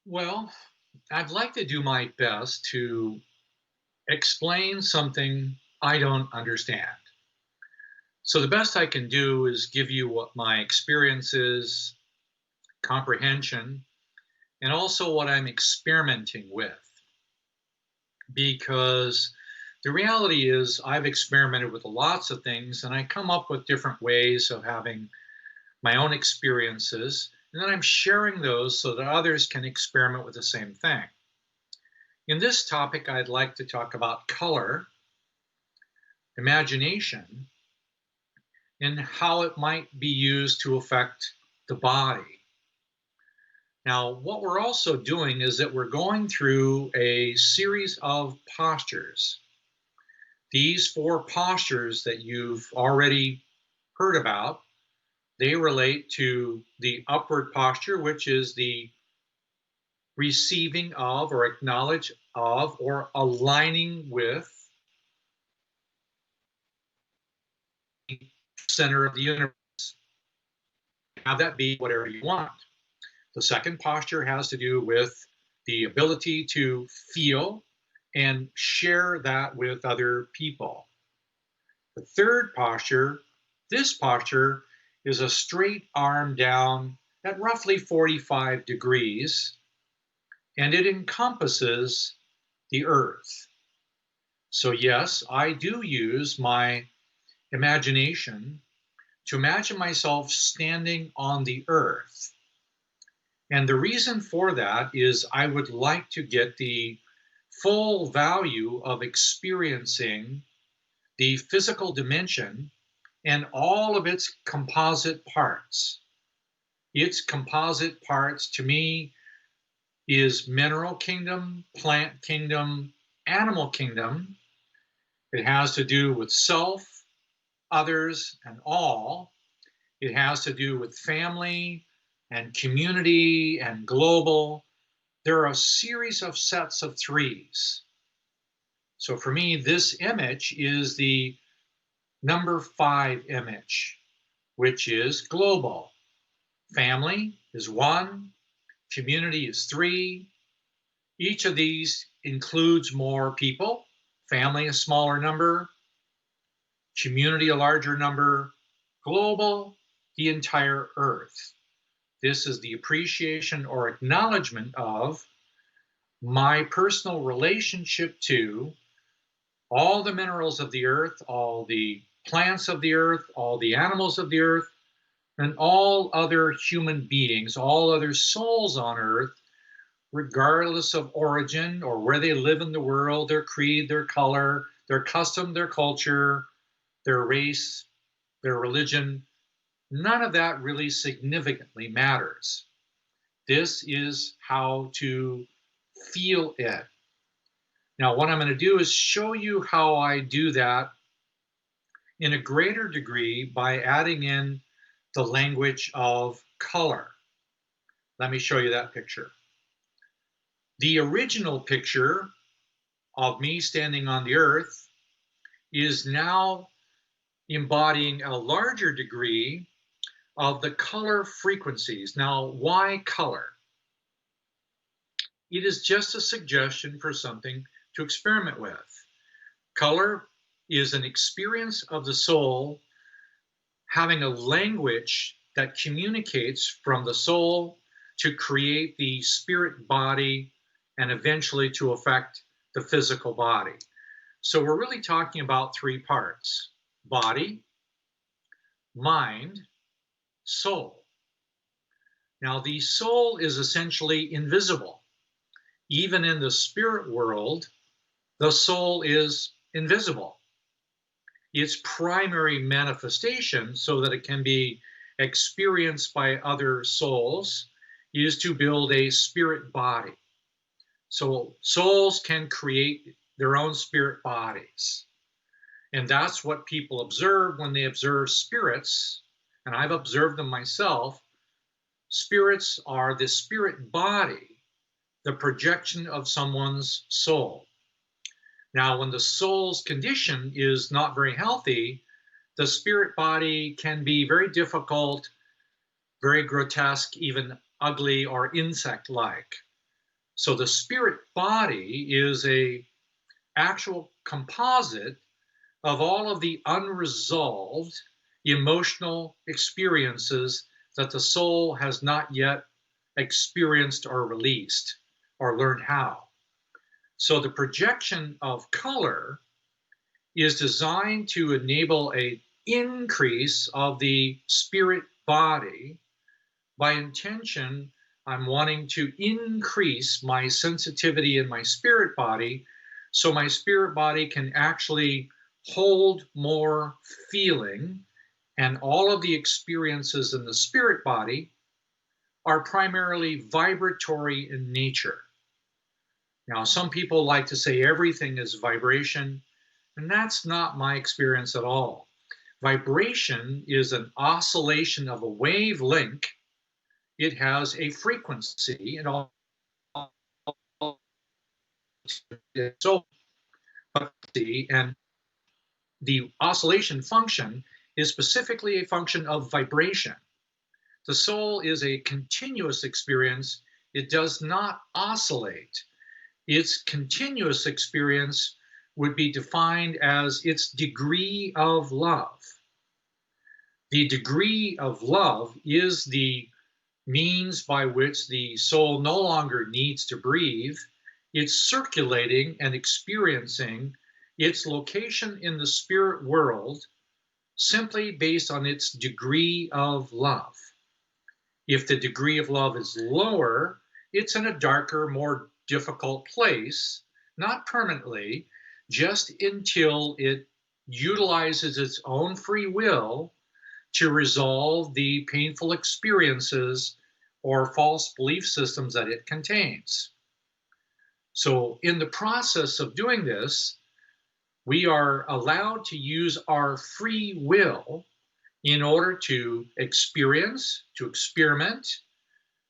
Well, I'd like to do my best to explain something I don't understand. So, the best I can do is give you what my experience is, comprehension, and also what I'm experimenting with. Because the reality is, I've experimented with lots of things and I come up with different ways of having my own experiences. And then I'm sharing those so that others can experiment with the same thing. In this topic, I'd like to talk about color, imagination, and how it might be used to affect the body. Now, what we're also doing is that we're going through a series of postures. These four postures that you've already heard about, they relate to the upward posture, which is the receiving of or acknowledge of or aligning with the center of the universe. Have that be whatever you want. The second posture has to do with the ability to feel and share that with other people. The third posture, this posture, is a straight arm down at roughly 45 degrees, and it encompasses the earth. So, yes, I do use my imagination to imagine myself standing on the earth. And the reason for that is I would like to get the full value of experiencing the physical dimension and all of its composite parts. Its composite parts to me is mineral kingdom, plant kingdom, animal kingdom. It has to do with self, others, and all. It has to do with family and community and global. There are a series of sets of threes. So for me, this image is the number 5 image, which is global. Family is 1, community is 3. Each of these includes more people. Family, a smaller number, community, a larger number, global, the entire earth. This is the appreciation or acknowledgement of my personal relationship to all the minerals of the earth, all the plants of the earth, all the animals of the earth, and all other human beings, all other souls on earth, regardless of origin or where they live in the world, their creed, their color, their custom, their culture, their race, their religion. None of that really significantly matters. This is how to feel it. Now, what I'm going to do is show you how I do that in a greater degree by adding in the language of color. Let me show you that picture. The original picture of me standing on the earth is now embodying a larger degree of the color frequencies. Now, why color? It is just a suggestion for something to experiment with. Color is an experience of the soul having a language that communicates from the soul to create the spirit body and eventually to affect the physical body. So we're really talking about 3 parts: body, mind, soul. Now, the soul is essentially invisible. Even in the spirit world, the soul is invisible. Its primary manifestation, so that it can be experienced by other souls, is to build a spirit body. So souls can create their own spirit bodies. And that's what people observe when they observe spirits. And I've observed them myself. Spirits are the spirit body, the projection of someone's soul. Now, when the soul's condition is not very healthy, the spirit body can be very difficult, very grotesque, even ugly or insect like. So the spirit body is a actual composite of all of the unresolved emotional experiences that the soul has not yet experienced or released or learned how. So the projection of color is designed to enable a increase of the spirit body. By intention, I'm wanting to increase my sensitivity in my spirit body so my spirit body can actually hold more feeling, and all of the experiences in the spirit body are primarily vibratory in nature. Now, some people like to say everything is vibration, and that's not my experience at all. Vibration is an oscillation of a wavelength. It has a frequency, and all so and the oscillation function is specifically a function of vibration. The soul is a continuous experience. It does not oscillate. Its continuous experience would be defined as its degree of love. The degree of love is the means by which the soul no longer needs to breathe. It's circulating and experiencing its location in the spirit world simply based on its degree of love. If the degree of love is lower, it's in a darker, more difficult place, not permanently, just until it utilizes its own free will to resolve the painful experiences or false belief systems that it contains. So, in the process of doing this, we are allowed to use our free will in order to experience, to experiment,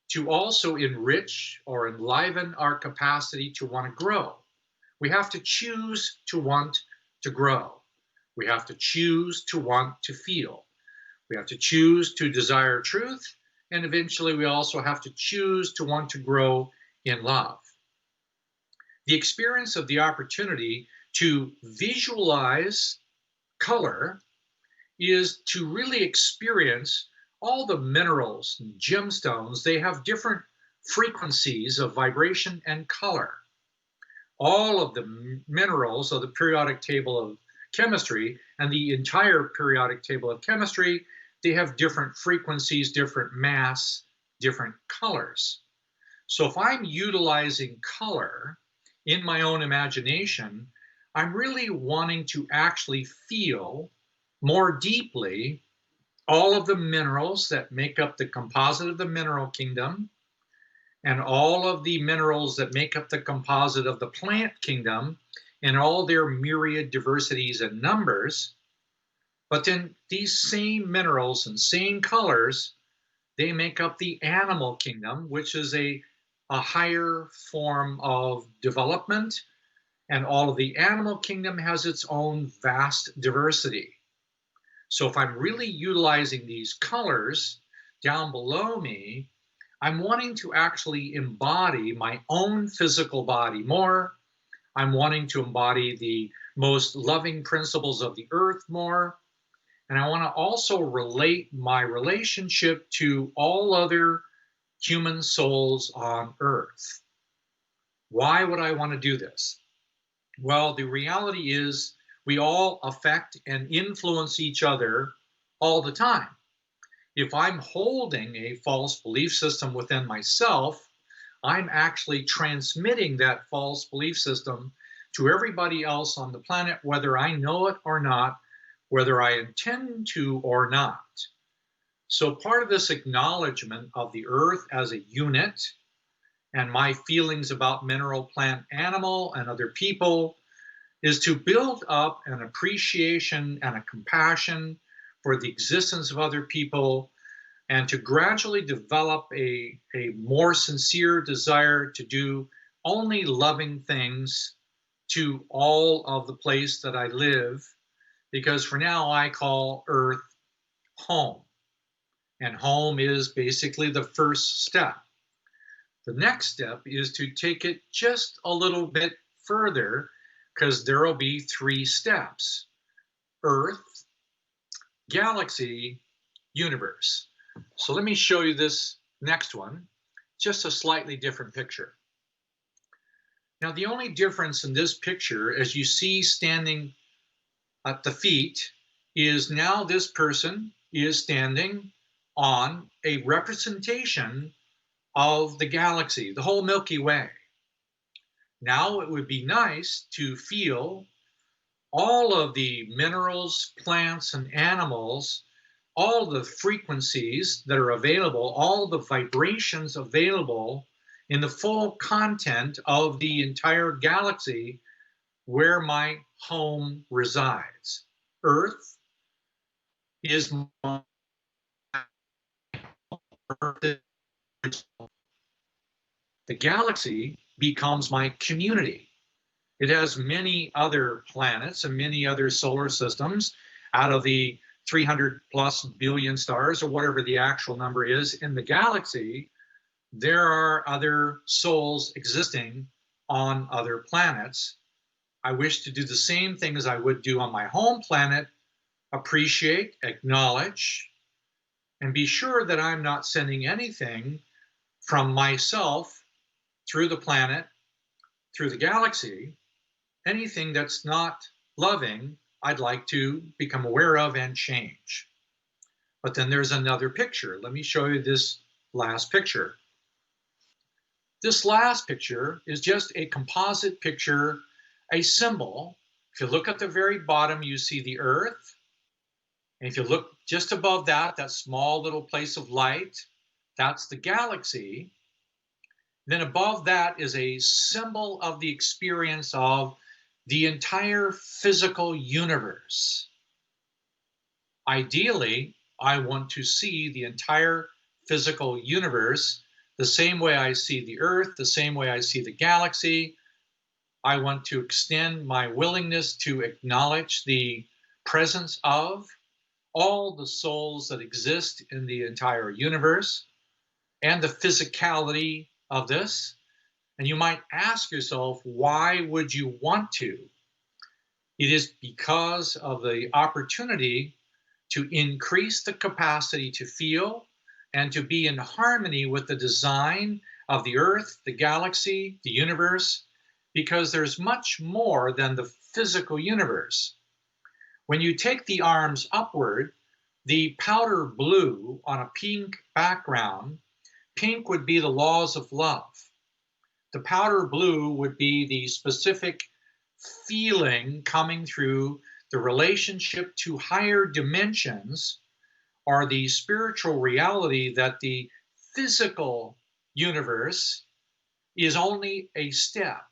to also enrich or enliven our capacity to want to grow. We have to choose to want to grow. We have to choose to want to feel. We have to choose to desire truth, and eventually we also have to choose to want to grow in love. The experience of the opportunity to visualize color is to really experience all the minerals and gemstones. They have different frequencies of vibration and color. All of the minerals of the periodic table of chemistry and the entire periodic table of chemistry, they have different frequencies, different mass, different colors. So if I'm utilizing color in my own imagination, I'm really wanting to actually feel more deeply all of the minerals that make up the composite of the mineral kingdom and all of the minerals that make up the composite of the plant kingdom and all their myriad diversities and numbers. But then these same minerals and same colors, they make up the animal kingdom, which is a higher form of development. And all of the animal kingdom has its own vast diversity. So if I'm really utilizing these colors down below me, I'm wanting to actually embody my own physical body more. I'm wanting to embody the most loving principles of the earth more. And I want to also relate my relationship to all other human souls on earth. Why would I want to do this? Well, the reality is we all affect and influence each other all the time. If I'm holding a false belief system within myself, I'm actually transmitting that false belief system to everybody else on the planet, whether I know it or not, whether I intend to or not. So part of this acknowledgement of the earth as a unit and my feelings about mineral, plant, animal, and other people is to build up an appreciation and a compassion for the existence of other people, and to gradually develop a more sincere desire to do only loving things to all of the place that I live, because for now I call Earth home. And home is basically the first step. The next step is to take it just a little bit further, because there will be 3 steps: Earth, galaxy, universe. So let me show you this next one, just a slightly different picture. Now, the only difference in this picture, as you see standing at the feet, is now this person is standing on a representation of the galaxy, the whole Milky Way. Now it would be nice to feel all of the minerals, plants, and animals, all the frequencies that are available, all the vibrations available in the full content of the entire galaxy where my home resides. Earth is my Earth. The galaxy becomes my community. It has many other planets and many other solar systems out of the 300 plus billion stars, or whatever the actual number is in the galaxy. There are other souls existing on other planets. I wish to do the same thing as I would do on my home planet: appreciate, acknowledge, and be sure that I'm not sending anything from myself through the planet, through the galaxy, anything that's not loving. I'd like to become aware of and change. But then there's another picture. Let me show you this last picture. This last picture is just a composite picture, a symbol. If you look at the very bottom, you see the Earth. And if you look just above that, that small little place of light, that's the galaxy. Then above that is a symbol of the experience of the entire physical universe. Ideally, I want to see the entire physical universe the same way I see the Earth, the same way I see the galaxy. I want to extend my willingness to acknowledge the presence of all the souls that exist in the entire universe and the physicality of this. And you might ask yourself, why would you want to? It is because of the opportunity to increase the capacity to feel and to be in harmony with the design of the Earth, the galaxy, the universe, because there's much more than the physical universe. When you take the arms upward, the powder blue on a pink background, pink would be the laws of love. The powder blue would be the specific feeling coming through the relationship to higher dimensions, or the spiritual reality that the physical universe is only a step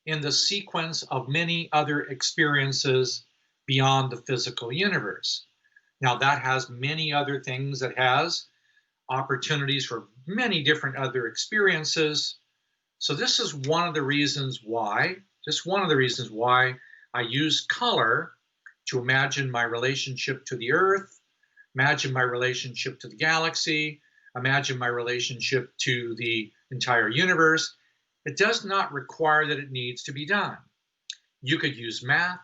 in the sequence of many other experiences beyond the physical universe. Now, that has many other things. It has opportunities for many different other experiences. So this is one of the reasons why, just one of the reasons why I use color to imagine my relationship to the Earth, imagine my relationship to the galaxy, imagine my relationship to the entire universe. It does not require that it needs to be done. You could use math,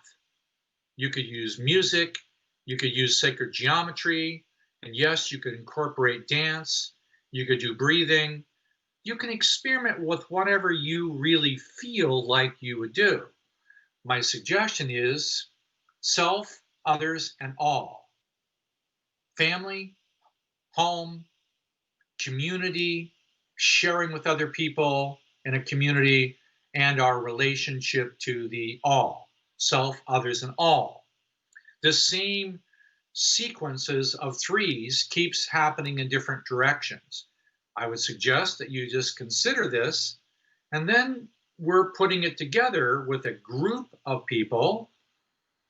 you could use music, you could use sacred geometry, and yes, you could incorporate dance, you could do breathing. You can experiment with whatever you really feel like you would do. My suggestion is self, others, and all. Family, home, community, sharing with other people in a community, and our relationship to the all. Self, others, and all. The same sequences of threes keeps happening in different directions. I would suggest that you just consider this, and then we're putting it together with a group of people,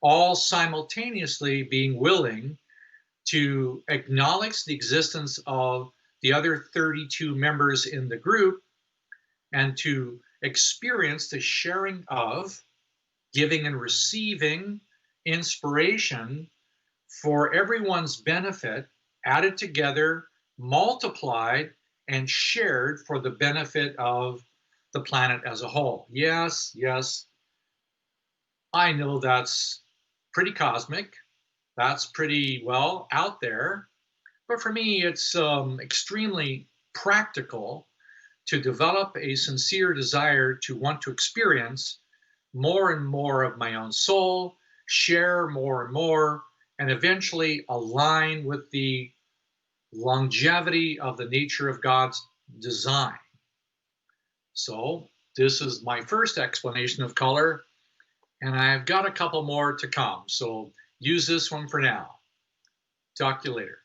all simultaneously being willing to acknowledge the existence of the other 32 members in the group and to experience the sharing of, giving and receiving inspiration for everyone's benefit, added together, multiplied, and shared for the benefit of the planet as a whole. Yes, yes, I know that's pretty cosmic. That's pretty well out there. But for me, it's extremely practical to develop a sincere desire to want to experience more and more of my own soul, share more and more, and eventually align with the longevity of the nature of God's design. So, this is my first explanation of color, and I've got a couple more to come. So, use this one for now. Talk to you later.